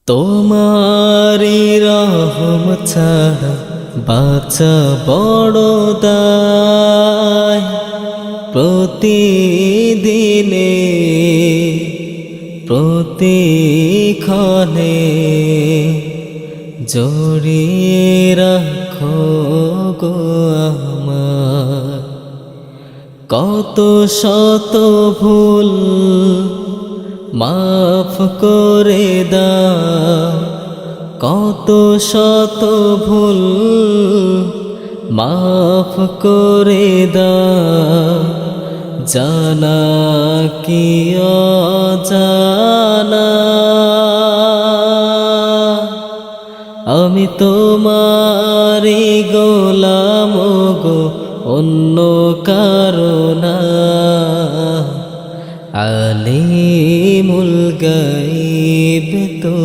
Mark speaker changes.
Speaker 1: তোমারি রহম ছাড়া বাঁচা বড় দায়। প্রতিদিনে প্রতিক্ষণে জড়িয়ে রাখো গো আমার। কত শত ভুল মাফ করে দাও, কত শত ভুল মাফ করে দাও। জানা কি অজানা আমি তোমারি গোলাম গো, অন্য কারো না। আলিমুল গায়ব তো